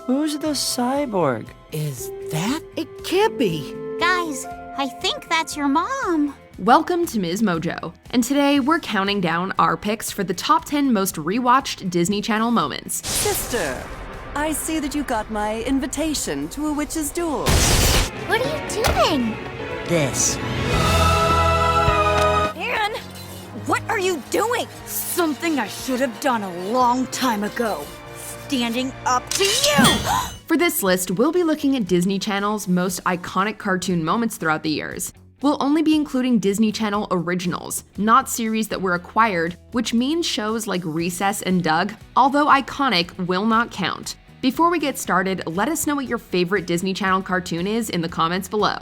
Who's the cyborg? Is that? It can't be. Guys, I think that's your mom. Welcome to MsMojo, and today we're counting down our picks for the top 10 most rewatched Disney Channel moments. Sister, I see that you got my invitation to a witch's duel. What are you doing? This. Anne, what are you doing? Something I should have done a long time ago. Standing up to you! For this list, we'll be looking at Disney Channel's most iconic cartoon moments throughout the years. We'll only be including Disney Channel originals, not series that were acquired, which means shows like Recess and Doug, although iconic, will not count. Before we get started, let us know what your favorite Disney Channel cartoon is in the comments below.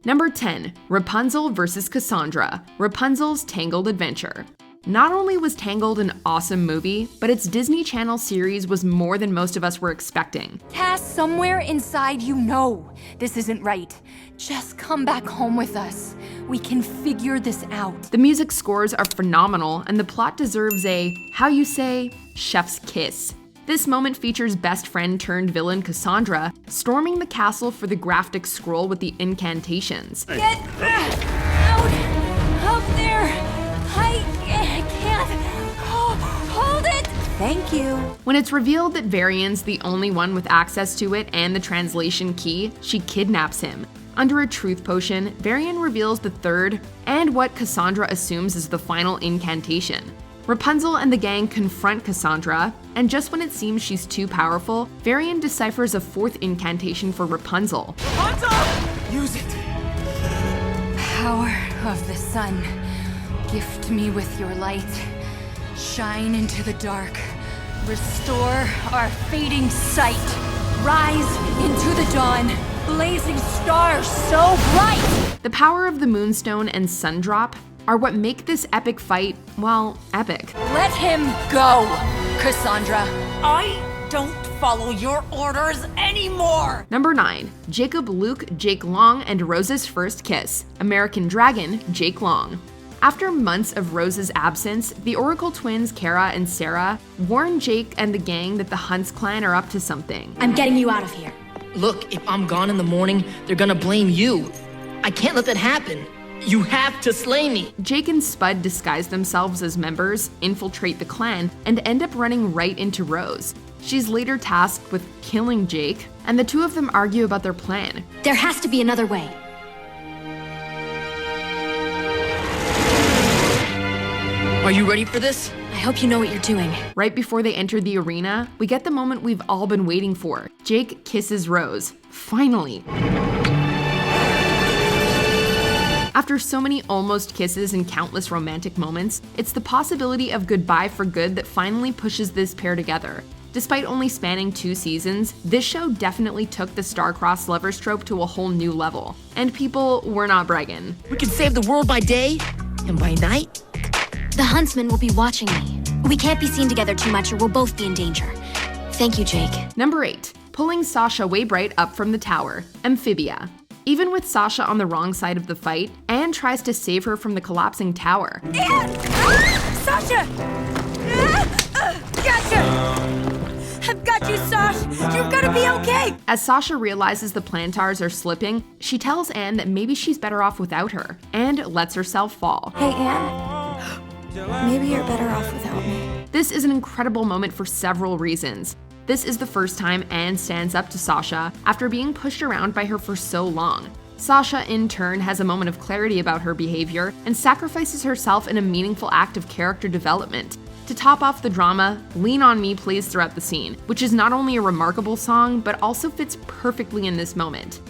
Number 10. Rapunzel vs. Cassandra, Rapunzel's Tangled Adventure. Not only was Tangled an awesome movie, but its Disney Channel series was more than most of us were expecting. Cass, somewhere inside you know this isn't right. Just come back home with us. We can figure this out. The music scores are phenomenal, and the plot deserves a, how you say, chef's kiss. This moment features best friend turned villain Cassandra storming the castle for the graphic scroll with the incantations. Get out up there! I can't hold it! Thank you. When it's revealed that Varian's the only one with access to it and the translation key, she kidnaps him. Under a truth potion, Varian reveals the third and what Cassandra assumes is the final incantation. Rapunzel and the gang confront Cassandra, and just when it seems she's too powerful, Varian deciphers a fourth incantation for Rapunzel. Rapunzel! Use it. Power of the sun, gift me with your light. Shine into the dark. Restore our fading sight. Rise into the dawn. Blazing stars so bright! The power of the Moonstone and Sundrop are what make this epic fight, well, epic. Let him go, Cassandra. I don't follow your orders anymore! Number 9. Jacob Luke, Jake Long, and Rose's First Kiss, American Dragon, Jake Long. After months of Rose's absence, the Oracle twins Kara and Sarah warn Jake and the gang that the Hunts clan are up to something. I'm getting you out of here. Look, if I'm gone in the morning, they're gonna blame you. I can't let that happen. You have to slay me. Jake and Spud disguise themselves as members, infiltrate the clan, and end up running right into Rose. She's later tasked with killing Jake, and the two of them argue about their plan. There has to be another way. Are you ready for this? I hope you know what you're doing. Right before they enter the arena, we get the moment we've all been waiting for. Jake kisses Rose. Finally. After so many almost kisses and countless romantic moments, it's the possibility of goodbye for good that finally pushes this pair together. Despite only spanning 2 seasons, this show definitely took the star-crossed lovers trope to a whole new level. And people were not bragging. We can save the world by day, and by night? The huntsman will be watching me. We can't be seen together too much or we'll both be in danger. Thank you, Jake. Number 8. Pulling Sasha Waybright up from the tower, Amphibia. Even with Sasha on the wrong side of the fight, Anne tries to save her from the collapsing tower. Anne! Sasha! Gotcha! I've got you, Sash! You're gonna be okay! As Sasha realizes the plantars are slipping, she tells Anne that maybe she's better off without her, and lets herself fall. Hey, Anne. Maybe you're better off without me. This is an incredible moment for several reasons. This is the first time Anne stands up to Sasha after being pushed around by her for so long. Sasha, in turn, has a moment of clarity about her behavior and sacrifices herself in a meaningful act of character development. To top off the drama, Lean On Me plays throughout the scene, which is not only a remarkable song, but also fits perfectly in this moment.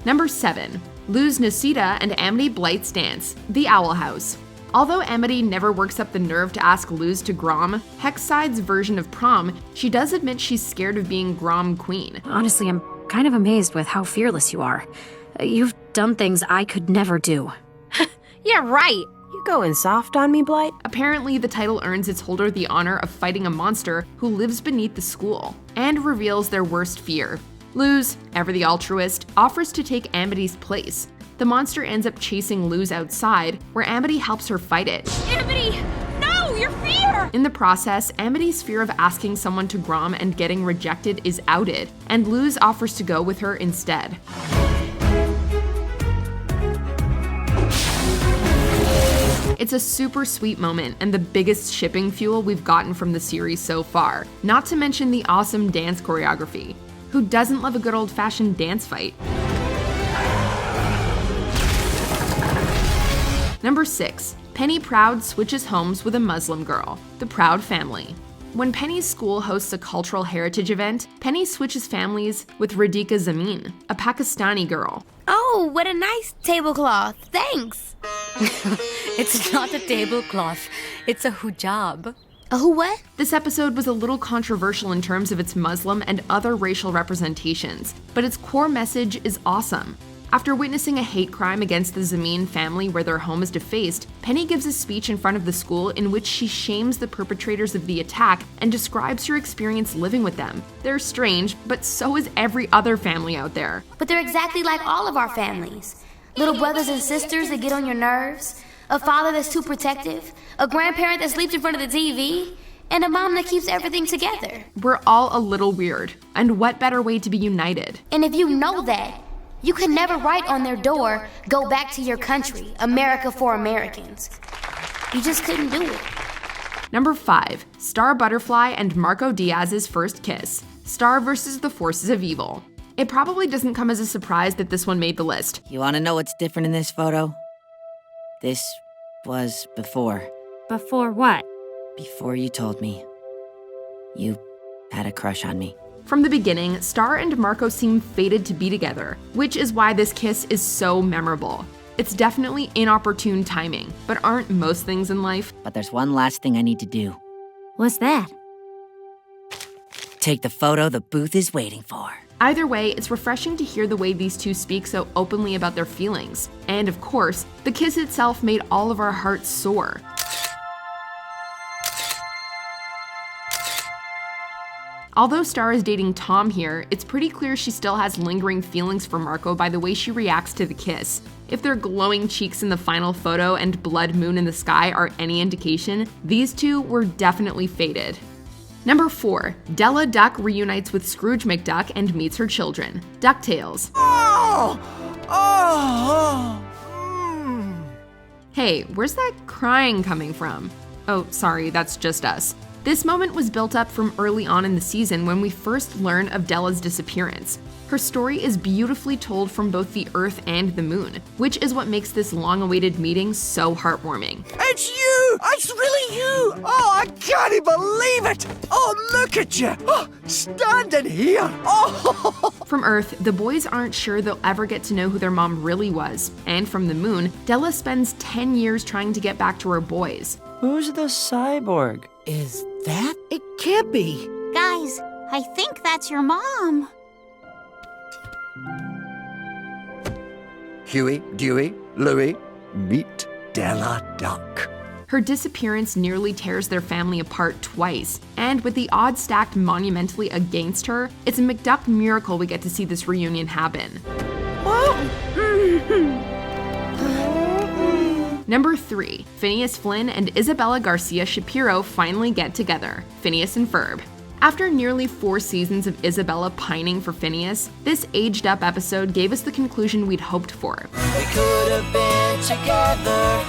Number 7. Lou's Noceda and Amity Blight's dance, The Owl House. Although Amity never works up the nerve to ask Luz to Grom, Hexside's version of Prom, she does admit she's scared of being Grom Queen. Honestly, I'm kind of amazed with how fearless you are. You've done things I could never do. Yeah, right. You going soft on me, Blight? Apparently, the title earns its holder the honor of fighting a monster who lives beneath the school, and reveals their worst fear. Luz, ever the altruist, offers to take Amity's place. The monster ends up chasing Luz outside, where Amity helps her fight it. Amity! No! You're here! In the process, Amity's fear of asking someone to grom and getting rejected is outed, and Luz offers to go with her instead. It's a super sweet moment and the biggest shipping fuel we've gotten from the series so far, not to mention the awesome dance choreography. Who doesn't love a good old-fashioned dance fight? Number 6. Penny Proud switches homes with a Muslim girl, the Proud family. When Penny's school hosts a cultural heritage event, Penny switches families with Radhika Zamin, a Pakistani girl. Oh, what a nice tablecloth. Thanks. It's not a tablecloth, it's a hijab. A who what? This episode was a little controversial in terms of its Muslim and other racial representations, but its core message is awesome. After witnessing a hate crime against the Zamin family where their home is defaced, Penny gives a speech in front of the school in which she shames the perpetrators of the attack and describes her experience living with them. They're strange, but so is every other family out there. But they're exactly like all of our families. Little brothers and sisters that get on your nerves, a father that's too protective, a grandparent that sleeps in front of the TV, and a mom that keeps everything together. We're all a little weird, and what better way to be united? And if you know that, you can never write on their door, "Go back to your country, America for Americans." You just couldn't do it. Number 5. Star Butterfly and Marco Diaz's first kiss. Star versus the forces of evil. It probably doesn't come as a surprise that this one made the list. You want to know what's different in this photo? This was before. Before what? Before you told me you had a crush on me. From the beginning, Star and Marco seem fated to be together, which is why this kiss is so memorable. It's definitely inopportune timing, but aren't most things in life? But there's one last thing I need to do. What's that? Take the photo the booth is waiting for. Either way, it's refreshing to hear the way these two speak so openly about their feelings. And of course, the kiss itself made all of our hearts soar. Although Star is dating Tom here, it's pretty clear she still has lingering feelings for Marco by the way she reacts to the kiss. If their glowing cheeks in the final photo and blood moon in the sky are any indication, these two were definitely fated. Number 4. Della Duck reunites with Scrooge McDuck and meets her children. DuckTales. Hey, where's that crying coming from? Oh, sorry, that's just us. This moment was built up from early on in the season when we first learn of Della's disappearance. Her story is beautifully told from both the Earth and the Moon, which is what makes this long-awaited meeting so heartwarming. It's you! It's really you! Oh, I can't believe it! Oh, look at you! Oh, standing here! Oh! From Earth, the boys aren't sure they'll ever get to know who their mom really was. And from the Moon, Della spends 10 years trying to get back to her boys. Who's the cyborg? Is that? It can't be. Guys, I think that's your mom. Huey, Dewey, Louie, meet Della Duck. Her disappearance nearly tears their family apart twice, and with the odds stacked monumentally against her, it's a McDuck miracle we get to see this reunion happen. Number 3. Phineas, Flynn, and Isabella Garcia-Shapiro finally get together. Phineas and Ferb. After nearly 4 seasons of Isabella pining for Phineas, this aged-up episode gave us the conclusion we'd hoped for. We could have been together.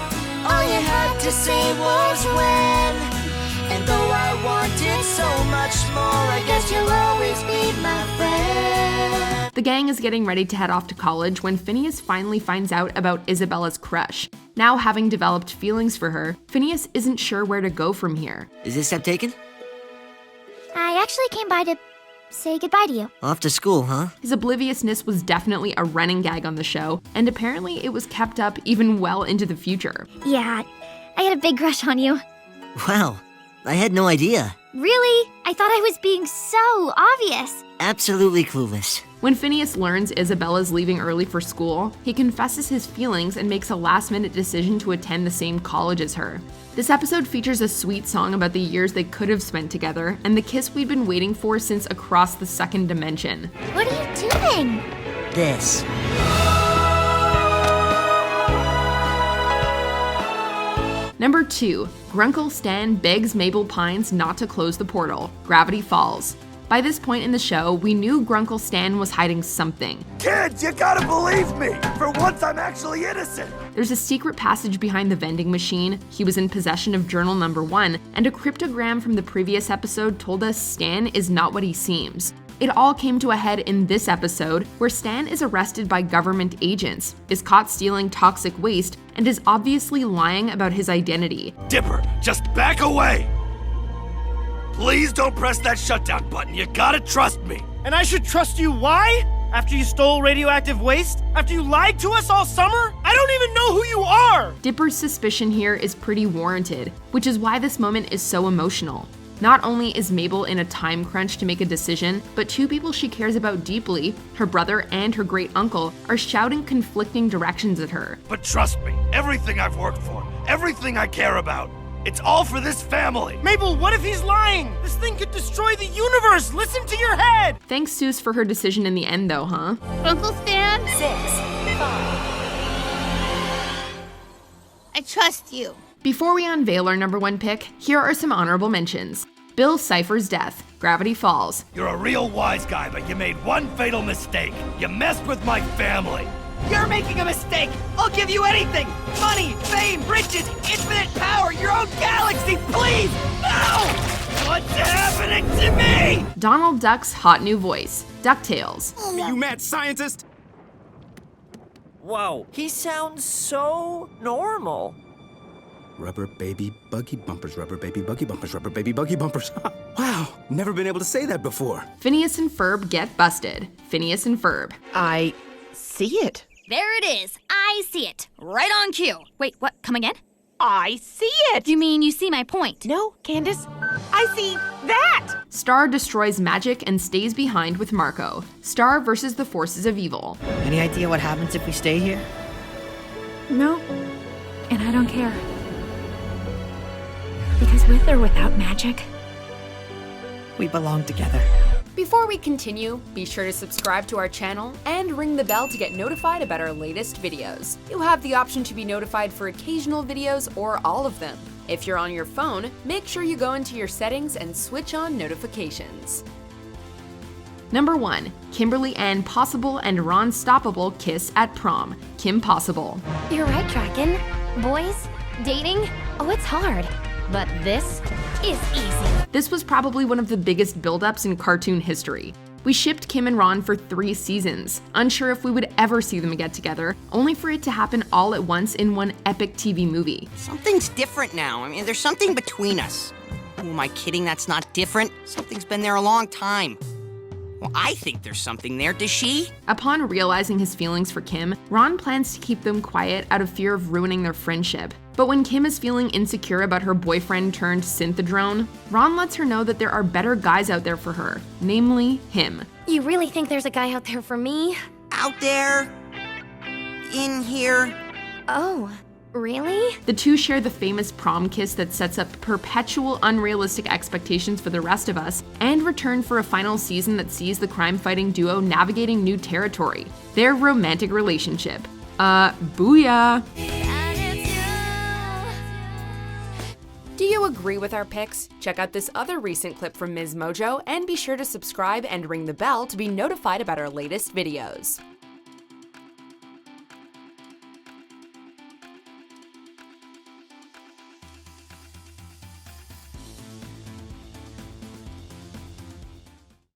All you had to say was when. And though I wanted so much more, I guess you'll always be my friend. The gang is getting ready to head off to college when Phineas finally finds out about Isabella's crush. Now having developed feelings for her, Phineas isn't sure where to go from here. Is this step taken? I actually came by to say goodbye to you. Off to school, huh? His obliviousness was definitely a running gag on the show, and apparently it was kept up even well into the future. Yeah, I had a big crush on you. Wow, I had no idea. Really? I thought I was being so obvious. Absolutely clueless. When Phineas learns Isabella's leaving early for school, he confesses his feelings and makes a last-minute decision to attend the same college as her. This episode features a sweet song about the years they could have spent together and the kiss we'd been waiting for since across the second dimension. What are you doing? Number 2. Grunkle Stan begs Mabel Pines not to close the portal. Gravity falls. By this point in the show, we knew Grunkle Stan was hiding something. Kids, you gotta believe me! For once, I'm actually innocent! There's a secret passage behind the vending machine, he was in possession of journal number 1, and a cryptogram from the previous episode told us Stan is not what he seems. It all came to a head in this episode, where Stan is arrested by government agents, is caught stealing toxic waste, and is obviously lying about his identity. Dipper, just back away! Please don't press that shutdown button, you gotta trust me! And I should trust you why? After you stole radioactive waste? After you lied to us all summer? I don't even know who you are! Dipper's suspicion here is pretty warranted, which is why this moment is so emotional. Not only is Mabel in a time crunch to make a decision, but two people she cares about deeply, her brother and her great uncle, are shouting conflicting directions at her. But trust me, everything I've worked for, everything I care about, it's all for this family! Mabel, what if he's lying? This thing could destroy the universe! Listen to your head! Thanks, Seuss, for her decision in the end, though, huh? Uncle Stan? 6, 5. I trust you. Before we unveil our number 1 pick, here are some honorable mentions. Bill Cipher's death. Gravity falls. You're a real wise guy, but you made one fatal mistake. You messed with my family. You're making a mistake! I'll give you anything! Money, fame, riches, infinite power, your own galaxy, please! No! What's happening to me? Donald Duck's hot new voice. DuckTales. You mad scientist? Whoa, he sounds so normal. Rubber baby buggy bumpers, rubber baby buggy bumpers, rubber baby buggy bumpers. Wow, never been able to say that before. Phineas and Ferb get busted. Phineas and Ferb. I see it. There it is. I see it. Right on cue. Wait, what? Come again? I see it. You mean you see my point? No, Candace. I see that. Star destroys magic and stays behind with Marco. Star versus the forces of evil. Any idea what happens if we stay here? No, and I don't care. Because with or without magic, We belong together. Before we continue, be sure to subscribe to our channel and ring the bell to get notified about our latest videos. You have the option to be notified for occasional videos or all of them. If you're on your phone, make sure you go into your settings and switch on notifications. Number 1. Kimberly Ann Possible and Ron Stoppable kiss at prom. Kim Possible. You're right, Draken. Boys, dating, oh, it's hard. But this is easy. This was probably one of the biggest build-ups in cartoon history. We shipped Kim and Ron for 3 seasons, unsure if we would ever see them get together, only for it to happen all at once in one epic TV movie. Something's different now. I mean, there's something between us. Who am I kidding? That's not different. Something's been there a long time. Well, I think there's something there. Does she? Upon realizing his feelings for Kim, Ron plans to keep them quiet out of fear of ruining their friendship. But when Kim is feeling insecure about her boyfriend turned synthedrone, Ron lets her know that there are better guys out there for her, namely him. You really think there's a guy out there for me? Out there? In here? Oh, really? The two share the famous prom kiss that sets up perpetual unrealistic expectations for the rest of us, and return for a final season that sees the crime-fighting duo navigating new territory, their romantic relationship. Booyah! Do you agree with our picks? Check out this other recent clip from MsMojo and be sure to subscribe and ring the bell to be notified about our latest videos.